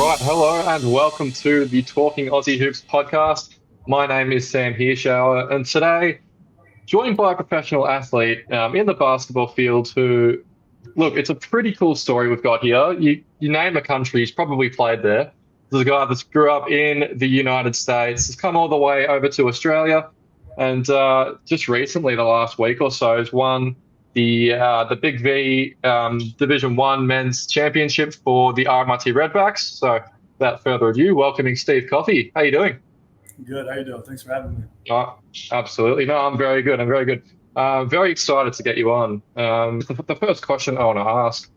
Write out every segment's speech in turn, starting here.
Right, hello and welcome to the Talking Aussie Hoops Podcast. My name is Sam Hirschauer, and today, joined by a professional athlete in the basketball field who, look, it's a pretty cool story we've got here. You name a country, he's probably played there. There's a guy that's grew up in the United States, has come all the way over to Australia, and just recently, the last week or so, has won the Big V Division 1 Men's Championship for the RMIT Redbacks. So without further ado, welcoming Steve Coffey. How you doing? Good. How you doing? Thanks for having me. Oh, absolutely. No, I'm very good. I'm very good. Very excited to get you on. The first question I want to ask,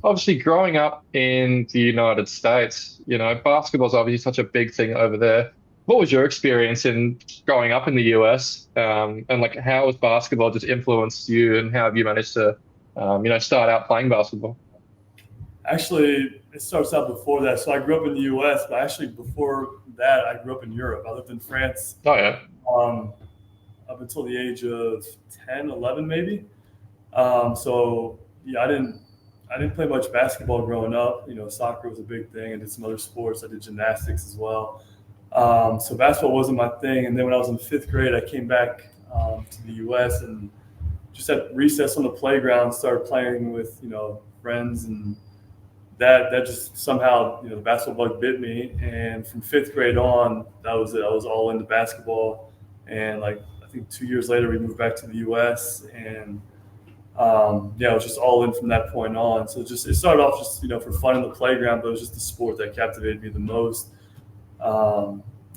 obviously growing up in the United States, basketball is obviously such a big thing over there. What was your experience in growing up in the US, and like how has basketball just influenced you, and how have you managed to, start out playing basketball? Actually, it starts out before that. So I grew up in the US, but actually before that, I grew up in Europe. I lived in France. Oh yeah. Up until the age of 10, 11 maybe. So yeah, I didn't play much basketball growing up. Soccer was a big thing. I did some other sports. I did gymnastics as well. So basketball wasn't my thing. And then when I was in fifth grade, I came back to the U.S. and just at recess on the playground, started playing with, friends. And that just somehow, the basketball bug bit me. And from fifth grade on, that was it. I was all into basketball. And I think 2 years later, we moved back to the U.S. And I was just all in from that point on. So it started off just, for fun in the playground, but it was just the sport that captivated me the most.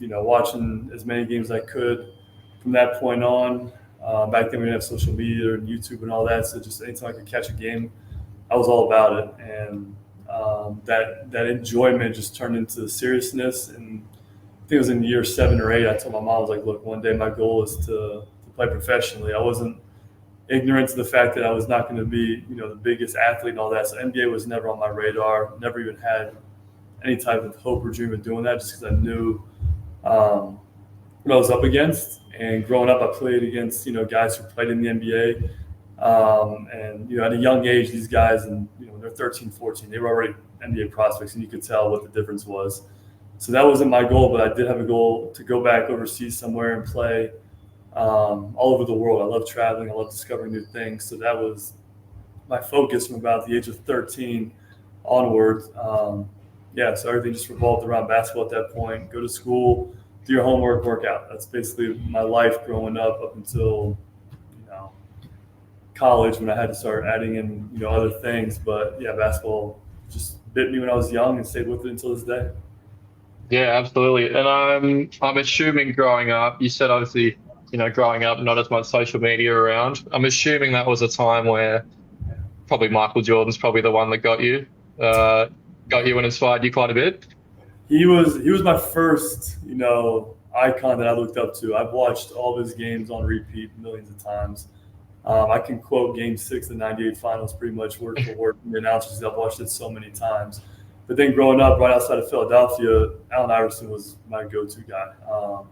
Watching as many games as I could from that point on. Back then we didn't have social media and YouTube and all that, so just anytime I could catch a game, I was all about it. And that enjoyment just turned into seriousness. And I think it was in year 7 or 8, I told my mom, I was like, look, one day my goal is to play professionally. I wasn't ignorant to the fact that I was not going to be, the biggest athlete and all that. So NBA was never on my radar, never even had any type of hope or dream of doing that, just because I knew what I was up against. And growing up, I played against, guys who played in the NBA. And, at a young age, these guys, and, when they're 13, 14, they were already NBA prospects, and you could tell what the difference was. So that wasn't my goal, but I did have a goal to go back overseas somewhere and play all over the world. I love traveling. I love discovering new things. So that was my focus from about the age of 13 onward. So everything just revolved around basketball at that point. Go to school, do your homework, work out. That's basically my life growing up until, college, when I had to start adding in, other things. But yeah, basketball just bit me when I was young and stayed with it until this day. Yeah, absolutely. And I'm assuming growing up, you said obviously, growing up, not as much social media around. I'm assuming that was a time where probably Michael Jordan's probably the one that got you and inspired you quite a bit. He was my first, icon that I looked up to. I've watched all of his games on repeat millions of times. I can quote Game 6 of the '98 Finals pretty much word for word from the announcers. I've watched it so many times. But then growing up right outside of Philadelphia, Allen Iverson was my go-to guy. One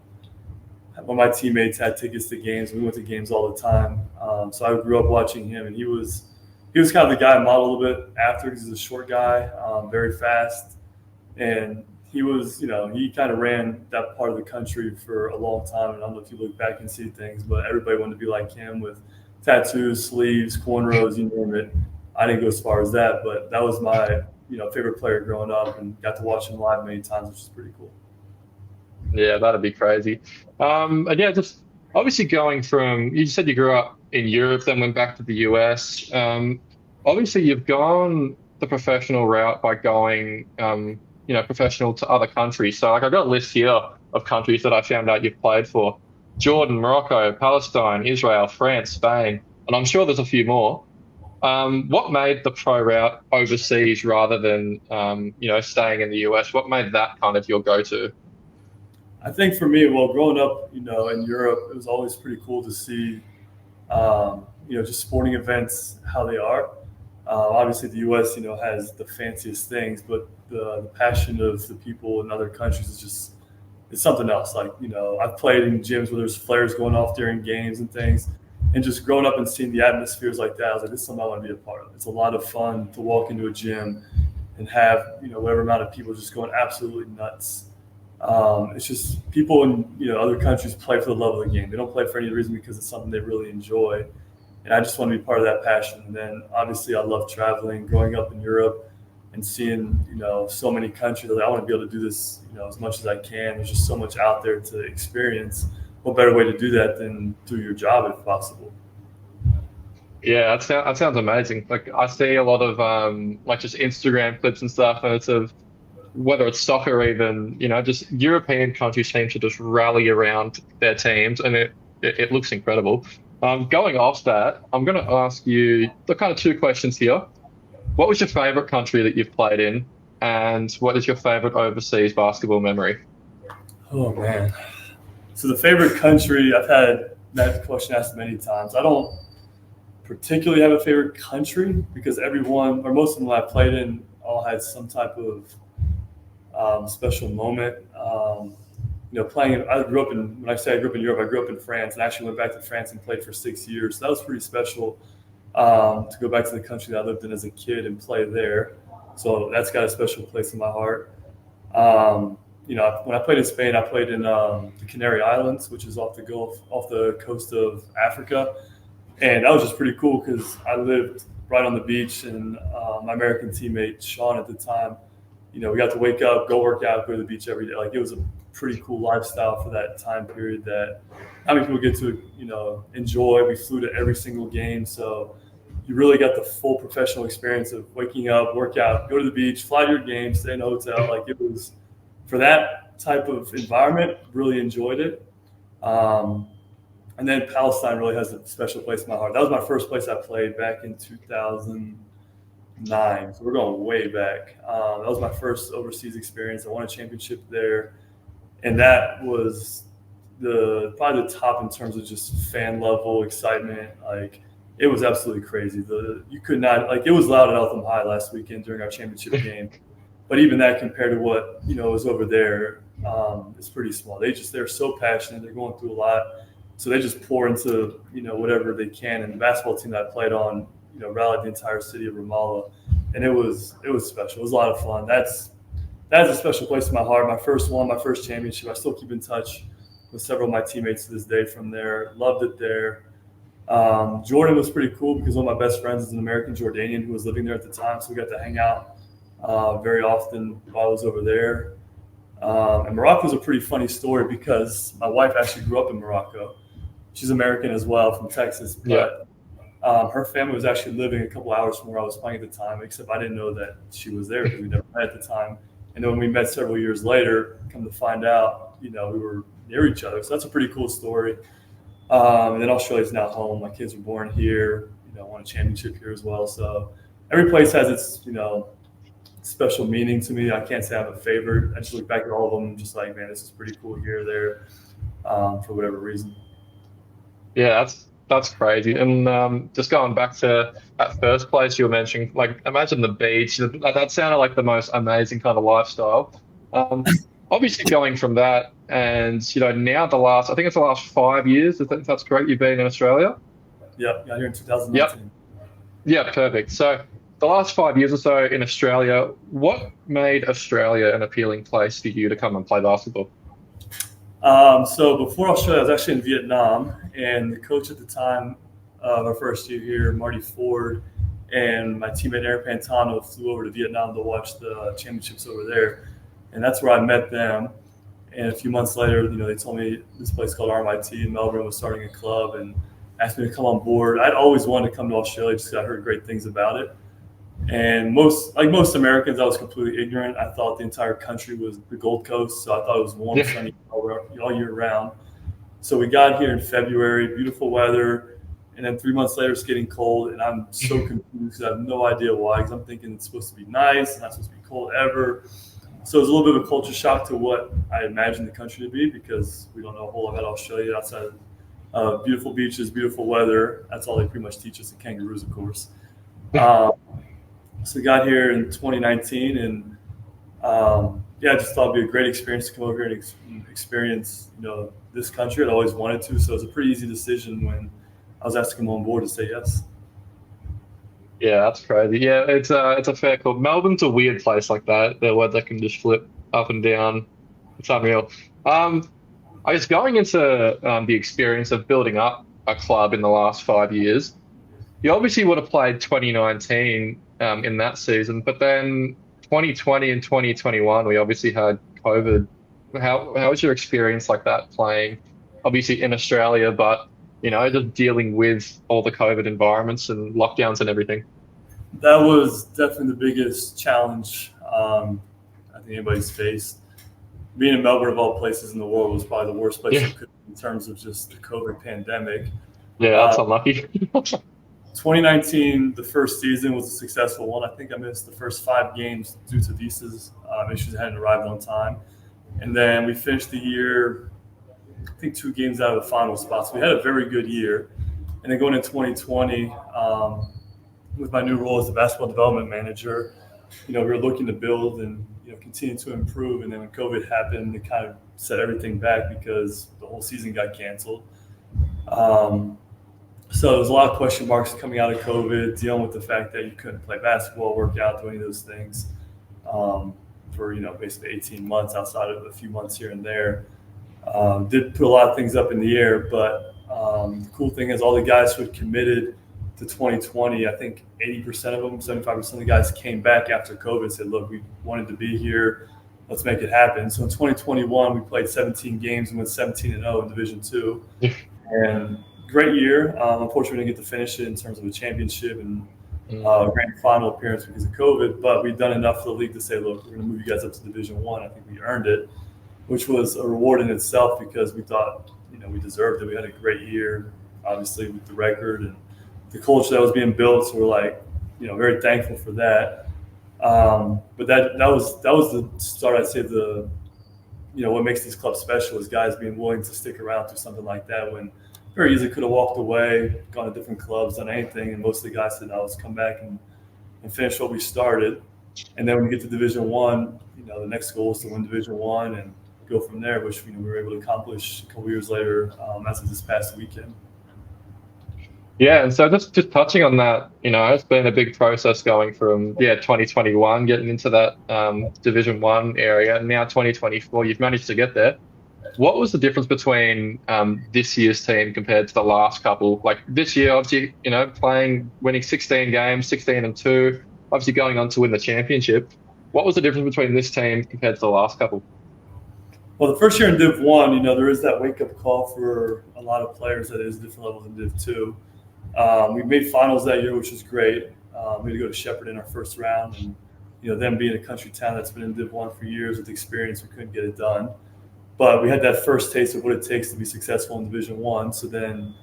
of my teammates had tickets to games. We went to games all the time. So I grew up watching him, and he was kind of the guy I modeled a little bit after, because he's a short guy, very fast. And he was, he kind of ran that part of the country for a long time. And I don't know if you look back and see things, but everybody wanted to be like him with tattoos, sleeves, cornrows, you name it. I didn't go as far as that, but that was my, favorite player growing up, and got to watch him live many times, which is pretty cool. Yeah, that'd be crazy. And yeah, just obviously going from, you said you grew up in Europe, then went back to the US. Obviously, you've gone the professional route by going, professional to other countries. So, I've got a list here of countries that I found out you've played for: Jordan, Morocco, Palestine, Israel, France, Spain, and I'm sure there's a few more. What made the pro route overseas rather than, staying in the US? What made that kind of your go-to? I think for me, growing up, in Europe, it was always pretty cool to see, just sporting events, how they are. Obviously, the U.S., has the fanciest things, but the passion of the people in other countries is just, it's something else. I've played in gyms where there's flares going off during games and things. And just growing up and seeing the atmospheres like that, I was like, this is something I want to be a part of. It's a lot of fun to walk into a gym and have, whatever amount of people just going absolutely nuts. It's just people in, other countries play for the love of the game. They don't play for any reason because it's something they really enjoy. And I just want to be part of that passion. And then obviously I love traveling, growing up in Europe and seeing, so many countries. I want to be able to do this, as much as I can. There's just so much out there to experience. What better way to do that than through your job if possible? Yeah, that sounds amazing. Like I see a lot of like just Instagram clips and stuff, and it's of whether it's soccer, even just European countries seem to just rally around their teams, and it looks incredible. Going off that, I'm going to ask you the kind of two questions here. What was your favorite country that you've played in, and what is your favorite overseas basketball memory? Oh man, so the favorite country, I've had that question asked many times. I don't particularly have a favorite country because everyone or most of them I played in all had some type of special moment. Playing. I grew up in. When I say I grew up in Europe, I grew up in France, and actually went back to France and played for 6 years. So that was pretty special to go back to the country that I lived in as a kid and play there. So that's got a special place in my heart. When I played in Spain, I played in the Canary Islands, which is off the coast of Africa. And that was just pretty cool because I lived right on the beach, and my American teammate, Sean, at the time, we got to wake up, go work out, go to the beach every day. Like, it was a pretty cool lifestyle for that time period that not many people get to, enjoy. We flew to every single game. So you really got the full professional experience of waking up, work out, go to the beach, fly to your game, stay in a hotel. Like, it was, for that type of environment, really enjoyed it. And then Palestine really has a special place in my heart. That was my first place I played back in 2009. So we're going way back. That was my first overseas experience. I won a championship there. And that was probably the top in terms of just fan level excitement. Like, it was absolutely crazy. You could not, like, it was loud at Eltham High last weekend during our championship game. But even that compared to what, was over there, it's pretty small. They're so passionate. They're going through a lot. So they just pour into, whatever they can. And the basketball team that I played on, rallied the entire city of Ramallah. And it was special. It was a lot of fun. That's a special place in my heart. My first championship. I still keep in touch with several of my teammates to this day from there. Loved it there. Jordan was pretty cool because one of my best friends is an American Jordanian who was living there at the time. So we got to hang out very often while I was over there. And Morocco is a pretty funny story because my wife actually grew up in Morocco. She's American as well, from Texas. But her family was actually living a couple hours from where I was playing at the time, except I didn't know that she was there because we never met at the time. And then when we met several years later, come to find out, we were near each other. So that's a pretty cool story. And then Australia's now home. My kids were born here, won a championship here as well. So every place has its, special meaning to me. I can't say I have a favorite. I just look back at all of them and just like, man, this is pretty cool here or there for whatever reason. Yeah, that's crazy. And just going back to that first place you were mentioning, like, imagine the beach. That sounded like the most amazing kind of lifestyle. Obviously, going from that and, now I think it's the last 5 years, if that's correct, you've been in Australia? Yeah, here in 2019. Yeah, perfect. So the last 5 years or so in Australia, what made Australia an appealing place for you to come and play basketball? So before Australia, I was actually in Vietnam, and the coach at the time of our first year here, Marty Ford, and my teammate Aaron Pantano flew over to Vietnam to watch the championships over there. And that's where I met them. And a few months later, they told me this place called RMIT in Melbourne was starting a club and asked me to come on board. I'd always wanted to come to Australia just because I heard great things about it. And most Americans, I was completely ignorant. I thought the entire country was the Gold Coast, so I thought it was warm, sunny all year round. So we got here in February, beautiful weather, and then 3 months later, it's getting cold, and I'm so confused because I have no idea why. Because I'm thinking it's supposed to be nice, it's not supposed to be cold ever. So it was a little bit of a culture shock to what I imagined the country to be because we don't know a whole lot about Australia outside of beautiful beaches, beautiful weather. That's all they pretty much teach us, and kangaroos, of course. So we got here in 2019, and I just thought it'd be a great experience to come over here and experience, this country. I'd always wanted to, so it was a pretty easy decision when I was asked to come on board to say yes. Yeah, that's crazy. Yeah, it's a fair call. Melbourne's a weird place like that. The weather can just flip up and down. It's unreal. Um, I guess going into the experience of building up a club in the last 5 years, you obviously would have played 2019 in that season, but then 2020 and 2021, we obviously had COVID. How was your experience like that playing, obviously in Australia, but just dealing with all the COVID environments and lockdowns and everything? That was definitely the biggest challenge I think anybody's faced. Being in Melbourne, of all places in the world, was probably the worst place Yeah, you could be in terms of just the COVID pandemic. yeah, that's Uh, unlucky. 2019, the first season, was a successful one. I think I missed the first 5 games due to visas issues that hadn't arrived on time. And then we finished the year, I think, 2 games out of the final spot. So we had a very good year. And then going into 2020, with my new role as the basketball development manager, we were looking to build and continue to improve. And then when COVID happened, it kind of set everything back because the whole season got canceled. Um, so there was a lot of question marks coming out of COVID, dealing with the fact that you couldn't play basketball, work out, do any of those things um, for basically 18 months outside of a few months here and there. Did put a lot of things up in the air, but the cool thing is all the guys who had committed to 2020, I think 80% of them, 75% of the guys came back after COVID and said, look, we wanted to be here. Let's make it happen. So in 2021, we played 17 games and went 17-0 in Division Two. And great year. Unfortunately, we didn't get to finish it in terms of a championship and grand final appearance because of COVID. But we've done enough for the league to say, look, we're going to move you guys up to Division One. I think we earned it, which was a reward in itself because we thought, we deserved it. We had a great year, obviously, with the record and the culture that was being built. So we're like, very thankful for that. But that was the start. I'd say what makes this club special is guys being willing to stick around through something like that when very easily could have walked away, gone to different clubs, done anything. And most of the guys said, no, let's come back and finish what we started. And then when you get to Division One, the next goal is to win Division One and go from there, which we were able to accomplish a couple years later as of this past weekend. Yeah, and so just touching on that, it's been a big process going from 2021 getting into that Division One area, and now 2024, you've managed to get there. What was the difference between this year's team compared to the last couple? Like this year, obviously, winning 16 games, 16-2, obviously going on to win the championship. What was the difference between this team compared to the last couple? Well, the first year in Div 1, there is that wake-up call for a lot of players that is different levels in Div 2. We made finals that year, which was great. We had to go to Shepherd in our first round. And, them being a country town that's been in Div 1 for years with experience, we couldn't get it done. But we had that first taste of what it takes to be successful in Division 1. So then,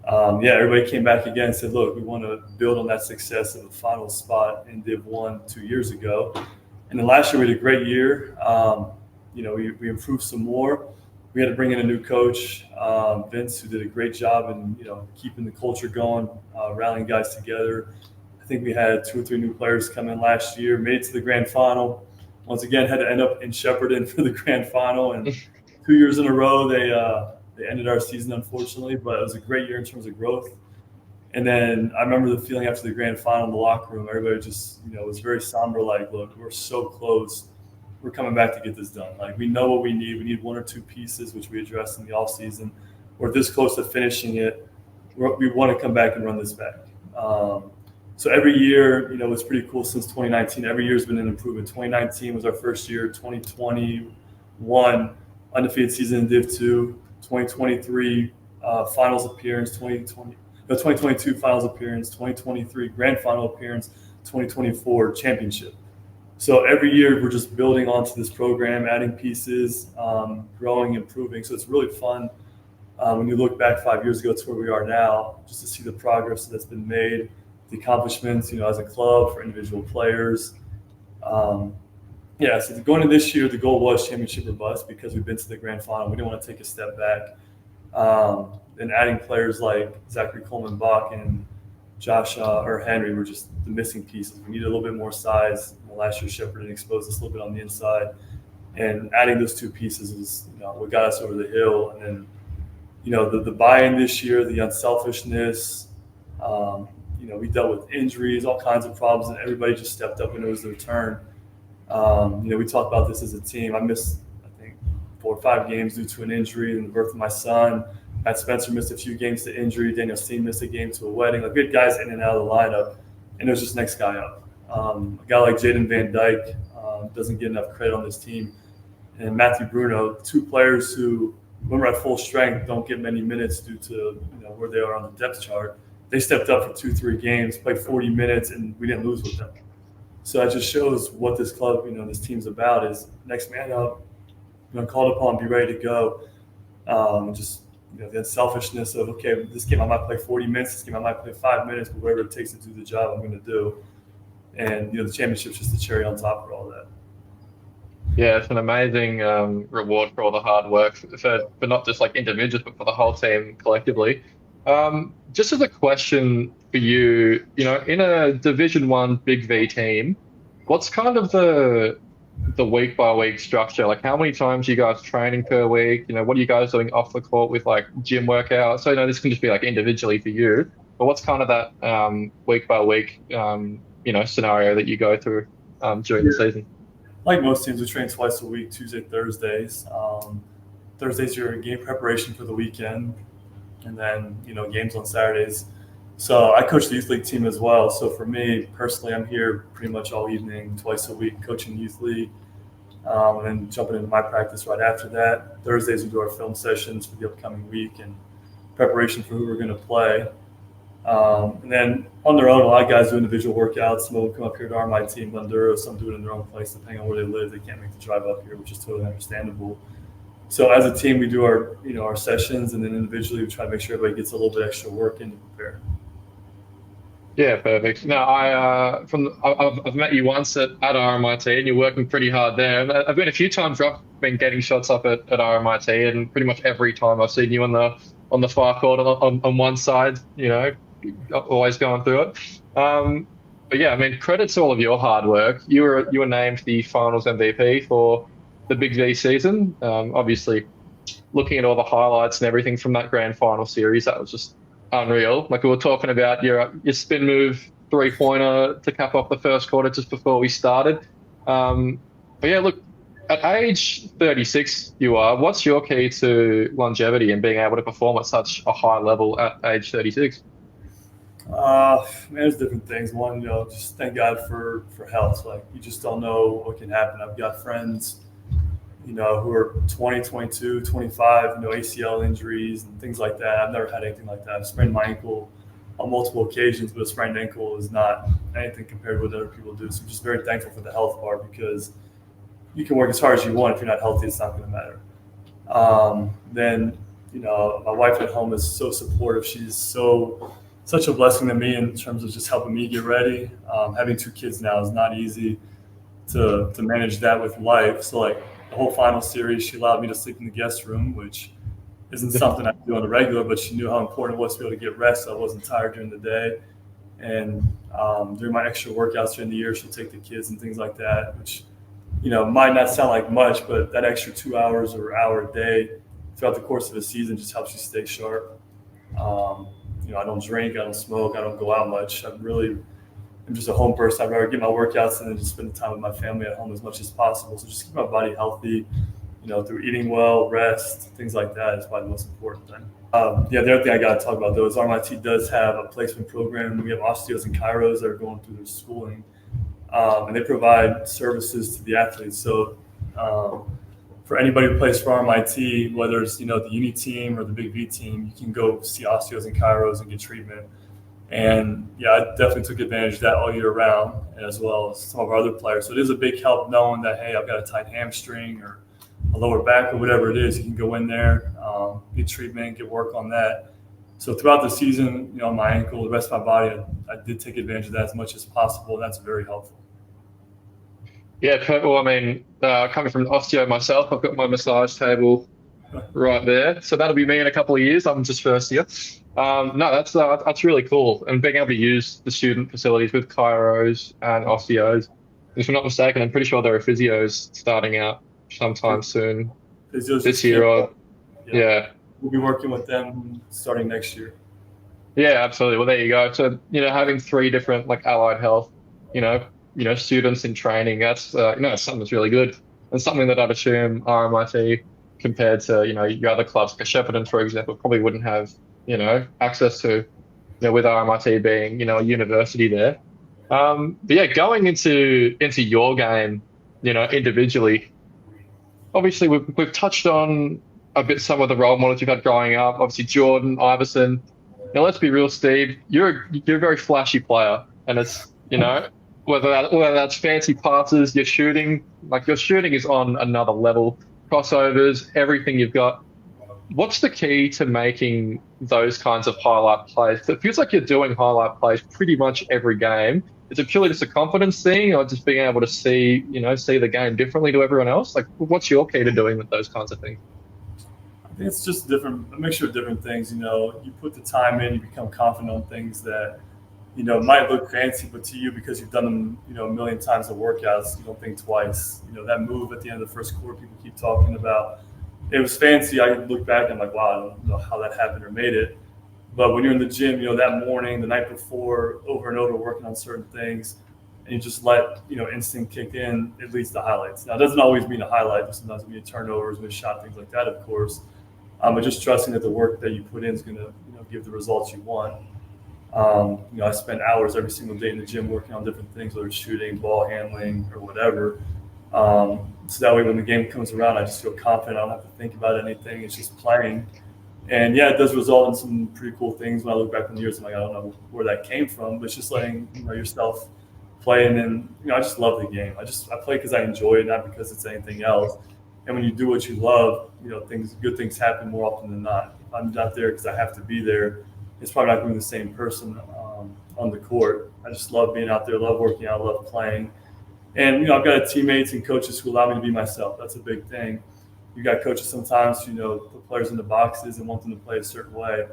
everybody came back again and said, look, we want to build on that success of a final spot in Div 1 2 years ago. And then last year we had a great year. We improved some more. We had to bring in a new coach, Vince, who did a great job in keeping the culture going, rallying guys together. I think we had 2 or 3 new players come in last year, made it to the grand final. Once again, had to end up in Shepparton for the grand final. And 2 years in a row, they ended our season, unfortunately. But it was a great year in terms of growth. And then I remember the feeling after the grand final in the locker room. Everybody just was very somber, like, look, we're so close. We're coming back to get this done. Like, we know what we need. We need 1 or 2 pieces, which we addressed in the offseason. We're this close to finishing it. We want to come back and run this back. So every year, it's pretty cool since 2019. Every year has been an improvement. 2019 was our first year. 2021, undefeated season in Div 2. 2023, finals appearance. 2022, finals appearance. 2023, grand final appearance. 2024, championship. So every year we're just building onto this program, adding pieces, growing, improving. So it's really fun when you look back 5 years ago to where we are now, just to see the progress that's been made, the accomplishments, as a club for individual players. So going into this year, the goal was championship or bust because we've been to the grand final. We didn't want to take a step back. And adding players like Zachary Coleman-Bach and Josh or Henry were just the missing pieces. We needed a little bit more size. Last year, Shepherd exposed us a little bit on the inside. And adding those 2 pieces is what got us over the hill. And then, the buy-in this year, the unselfishness, we dealt with injuries, all kinds of problems, and everybody just stepped up when it was their turn. We talked about this as a team. I missed, I think, 4 or 5 games due to an injury and the birth of my son. Matt Spencer missed a few games to injury. Daniel Steen missed a game to a wedding. Like, we had guys in and out of the lineup, and it was just next guy up. A guy like Jaden Van Dyke doesn't get enough credit on this team. And Matthew Bruno, 2 players who, when we're at full strength, don't get many minutes due to where they are on the depth chart. They stepped up for 2-3 games, played 40 minutes, and we didn't lose with them. So it just shows what this club, this team's about, is next man up, called upon, be ready to go. The unselfishness of, okay, this game I might play 40 minutes, this game I might play 5 minutes, but whatever it takes to do the job, I'm going to do. And, the championship's just the cherry on top for all that. Yeah, it's an amazing reward for all the hard work, for not just like individuals, but for the whole team collectively. Just as a question for you, in a Division 1 Big V team, what's kind of the week by week structure? Like, how many times are you guys training per week? What are you guys doing off the court with like gym workouts? So this can just be like individually for you, but what's kind of that week by week scenario that you go through during the season? Like most teams, we train twice a week, Tuesday, Thursdays. Thursdays are game preparation for the weekend, and then games on Saturdays. So I coach the youth league team as well. So for me personally, I'm here pretty much all evening, twice a week, coaching the youth league, and then jumping into my practice right after that. Thursdays we do our film sessions for the upcoming week and preparation for who we're going to play. And then on their own, a lot of guys do individual workouts. Some will come up here to RMIT in Glendura. Some do it in their own place, depending on where they live. They can't make the drive up here, which is totally understandable. So as a team, we do our sessions, and then individually we try to make sure everybody gets a little bit extra work in to prepare. Yeah, perfect. Now, I've met you once at RMIT, and you're working pretty hard there. And I've been a few times where I've been getting shots up at RMIT, and pretty much every time I've seen you on the far court on one side, always going through it. But yeah, credit to all of your hard work. You were named the Finals MVP for the Big V season. Obviously, looking at all the highlights and everything from that grand final series, that was just unreal. Like, we were talking about your spin move 3-pointer to cap off the first quarter just before we started. But yeah, look, at age 36 what's your key to longevity and being able to perform at such a high level at age 36? There's different things. One, just thank God for health. Like, you just don't know what can happen. I've got friends who are 20, 22, 25, ACL injuries and things like that. I've never had anything like that. I've sprained my ankle on multiple occasions, but a sprained ankle is not anything compared to what other people do. So I'm just very thankful for the health part, because you can work as hard as you want. If you're not healthy, it's not going to matter. Then, my wife at home is so supportive. She's such a blessing to me in terms of just helping me get ready. Having 2 kids now is not easy to manage that with life. So, like, the whole final series, she allowed me to sleep in the guest room, which isn't something I do on the regular, but she knew how important it was to be able to get rest, so I wasn't tired during the day. And during my extra workouts during the year, she'll take the kids and things like that, which, might not sound like much, but that extra 2 hours or hour a day throughout the course of the season just helps you stay sharp. I don't drink, I don't smoke, I don't go out much. I'm just a home person. I'd rather get my workouts and then just spend the time with my family at home as much as possible. So just keep my body healthy, through eating well, rest, things like that is probably the most important thing. The other thing I got to talk about, though, is RMIT does have a placement program. We have osteos and chiros that are going through their schooling, and they provide services to the athletes. So for anybody who plays for RMIT, whether it's, the uni team or the Big V team, you can go see osteos and chiros and get treatment. And yeah, I definitely took advantage of that all year round, as well as some of our other players. So it is a big help knowing that, hey, I've got a tight hamstring or a lower back or whatever it is. You can go in there, get treatment, get work on that. So throughout the season, my ankle, the rest of my body, I did take advantage of that as much as possible. And that's very helpful. Yeah, well, coming from an osteo myself, I've got my massage table right there. So that'll be me in a couple of years. I'm just first year. No, that's really cool. And being able to use the student facilities with chiros and osteos. If I'm not mistaken, I'm pretty sure there are physios starting out sometime soon. Physios this year. Yeah. We'll be working with them starting next year. Yeah, absolutely. Well, there you go. So, having three different like allied health, you know, students in training, that's it's something that's really good and something that I'd assume RMIT compared to, your other clubs, like Shepparton, for example, probably wouldn't have, access to, with RMIT being, a university there. But yeah, going into your game, individually, obviously we've touched on a bit some of the role models you've had growing up. Obviously Jordan, Iverson. Now let's be real, Steve. You're a very flashy player, and it's whether that's fancy passes, your shooting is on another level. Crossovers, everything you've got. What's the key to making those kinds of highlight plays? It feels like you're doing highlight plays pretty much every game. Is it purely just a confidence thing, or just being able to see the game differently to everyone else? Like, what's your key to doing with those kinds of things? I think it's just a mixture of different things. You put the time in, you become confident on things that, might look fancy, but to you, because you've done them, a million times in workouts, you don't think twice. That move at the end of the first quarter, people keep talking about. It was fancy. I look back and I'm like, wow, I don't know how that happened or made it. But when you're in the gym, that morning, the night before, over and over working on certain things, and you just let, instinct kick in, it leads to highlights. Now, it doesn't always mean a highlight, but sometimes it means turnovers, missed shot, things like that, of course. But just trusting that the work that you put in is going to, give the results you want. I spend hours every single day in the gym working on different things, whether it's shooting, ball handling, or whatever. So that way, when the game comes around, I just feel confident. I don't have to think about anything. It's just playing. And yeah, it does result in some pretty cool things. When I look back on the years, I'm like, I don't know where that came from, but it's just letting yourself play. And then I just love the game. I play because I enjoy it, not because it's anything else. And when you do what you love, good things happen more often than not. If I'm not there because I have to be there, it's probably not going to be the same person on the court. I just love being out there, love working out, love playing. And, I've got teammates and coaches who allow me to be myself. That's a big thing. You got coaches sometimes, put players in the boxes and want them to play a certain way.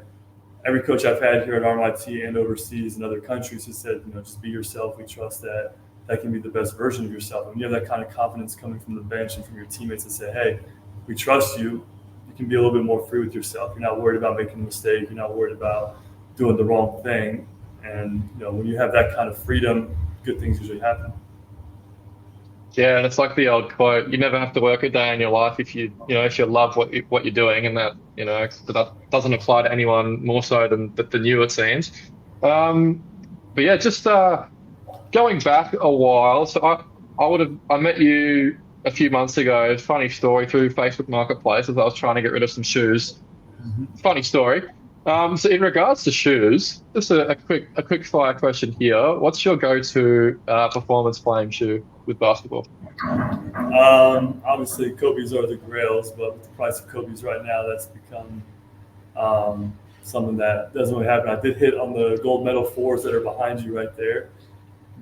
Every coach I've had here at RMIT and overseas in other countries has said, just be yourself. We trust that can be the best version of yourself. And when you have that kind of confidence coming from the bench and from your teammates that say, hey, we trust you, you can be a little bit more free with yourself. You're not worried about making a mistake. You're not worried about doing the wrong thing. And, when you have that kind of freedom, good things usually happen. Yeah, and it's like the old quote: "You never have to work a day in your life if you love what you're doing," and that doesn't apply to anyone more so than you, it seems. But yeah, just going back a while. So I met you a few months ago. Funny story, through Facebook Marketplace, as I was trying to get rid of some shoes. Mm-hmm. Funny story. So in regards to shoes, just a quick fire question here. What's your go-to performance playing shoe with basketball? Obviously, Kobe's are the grails, but with the price of Kobe's right now, that's become something that doesn't really happen. I did hit on the gold medal 4s that are behind you right there,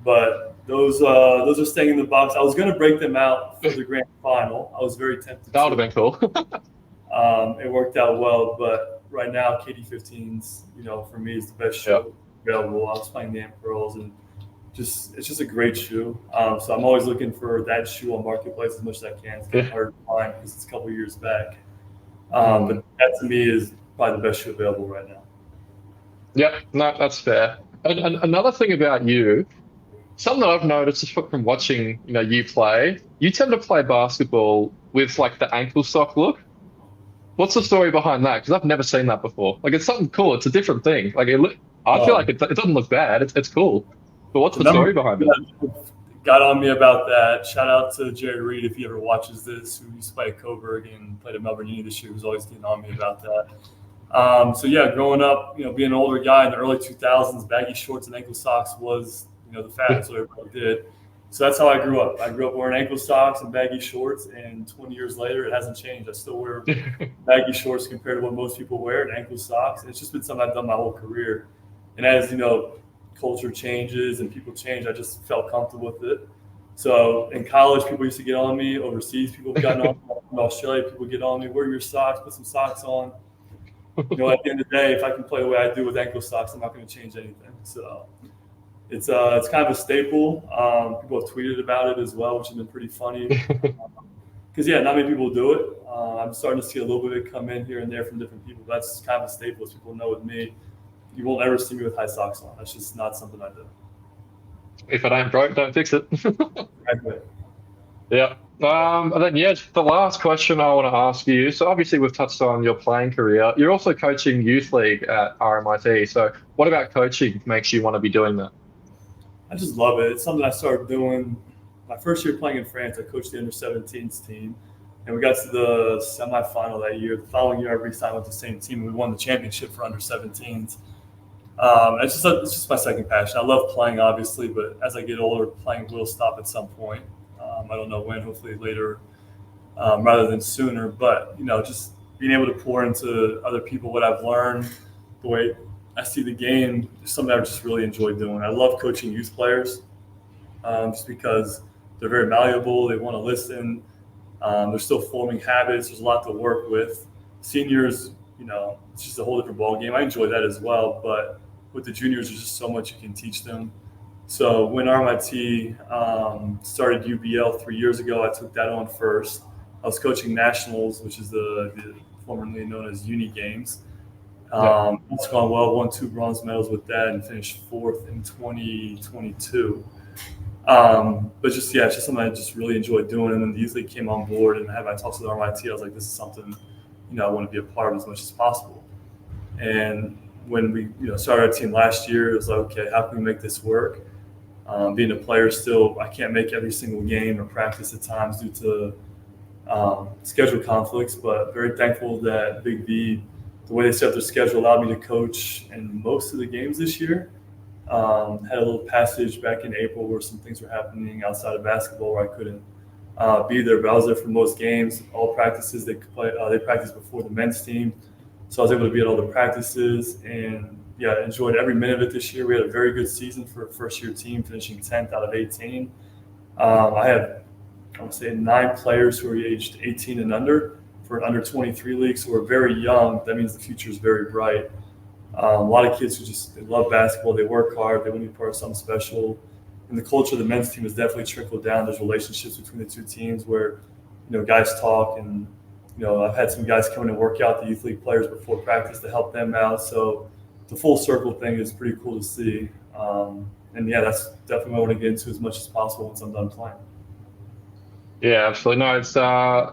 but those are staying in the box. I was going to break them out for the grand final. I was very tempted. That would have been cool. It worked out well, but right now, KD15s, for me, is the best shoe available. I was playing the Ant Pearls, and it's just a great shoe. So I'm always looking for that shoe on Marketplace as much as I can. It's kind of hard to find because it's a couple years back. But that, to me, is probably the best shoe available right now. Yeah, no, that's fair. And another thing about you, something that I've noticed just from watching, you play, you tend to play basketball with like the ankle sock look. What's the story behind that? Because I've never seen that before. Like, it's something cool. It's a different thing. Like, I feel like it doesn't look bad. It's cool. But what's the story behind it? Got on me about that. Shout out to Jerry Reed if he ever watches this, who used to play at Coburg and played at Melbourne Uni this year, who's always getting on me about that. So yeah, growing up, being an older guy in the early 2000s, baggy shorts and ankle socks was, the fad. That's what everybody did. So that's how I grew up. I grew up wearing ankle socks and baggy shorts, and 20 years later, it hasn't changed. I still wear baggy shorts compared to what most people wear, and ankle socks. And it's just been something I've done my whole career. And as, culture changes and people change, I just felt comfortable with it. So in college, people used to get on me. Overseas, people have gotten on me. In Australia, people get on me. Wear your socks, put some socks on. At the end of the day, if I can play the way I do with ankle socks, I'm not going to change anything. So it's kind of a staple. People have tweeted about it as well, which has been pretty funny. Because, not many people do it. I'm starting to see a little bit of it come in here and there from different people. That's kind of a staple, as people know with me. you won't ever see me with high socks on. That's just not something I do. If it ain't broke, don't fix it. Exactly. Yeah. And then, the last question I want to ask you. So obviously we've touched on your playing career. You're also coaching youth league at RMIT. So what about coaching makes you want to be doing that? I just love it. It's something I started doing my first year playing in France. I coached the under-17s team, and we got to the semifinal that year. The following year, I re-signed with the same team. We won the championship for under-17s. It's just my second passion. I love playing, obviously, but as I get older, playing will stop at some point. I don't know when, hopefully later rather than sooner. But, just being able to pour into other people what I've learned, the way I see the game, is something I just really enjoy doing. I love coaching youth players just because they're very malleable. They want to listen. They're still forming habits. There's a lot to work with. Seniors, it's just a whole different ballgame. I enjoy that as well. But with the juniors, there's just so much you can teach them. So when RMIT started UBL 3 years ago, I took that on first. I was coaching nationals, which is the formerly known as Uni Games. It's gone well, won 2 bronze medals with that and finished 4th in 2022. But it's just something I just really enjoyed doing. And then the youth league came on board, and I had my talks with RMIT. I was like, this is something, I want to be a part of as much as possible. And when we, started our team last year, it was like, okay, how can we make this work? Being a player still, I can't make every single game or practice at times due to schedule conflicts, but very thankful that Big V, the way they set up their schedule, allowed me to coach in most of the games this year. Had a little passage back in April where some things were happening outside of basketball where I couldn't be there, but I was there for most games. All practices they practiced before the men's team, so I was able to be at all the practices and enjoyed every minute of it this year. We had a very good season for a first-year team, finishing 10th out of 18. I had, I would say, 9 players who were aged 18 and under for an under-23 league, so we're very young. That means the future is very bright. A lot of kids who they love basketball, they work hard, they want to be part of something special. And the culture of the men's team has definitely trickled down. There's relationships between the two teams where, guys talk, and, I've had some guys come in and work out the youth league players before practice to help them out. So the full circle thing is pretty cool to see. That's definitely what I want to get into as much as possible once I'm done playing. Yeah, absolutely. No,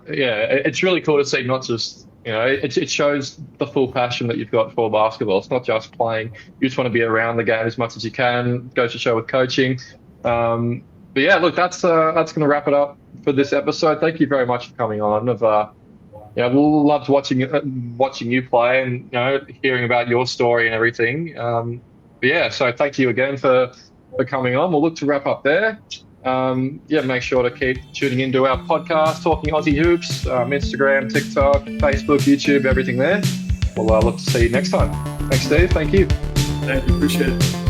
it's really cool to see, not just, it shows the full passion that you've got for basketball. It's not just playing. You just want to be around the game as much as you can. Goes to show with coaching. But look, that's going to wrap it up for this episode. Thank you very much for coming on. I've loved watching you play and hearing about your story and everything. So thank you again for coming on. We'll look to wrap up there. Make sure to keep tuning into our podcast, Talking Aussie Hoops, Instagram, TikTok, Facebook, YouTube, everything there. We'll look to see you next time. Thanks, Steve. Thank you. Thank you. Appreciate it.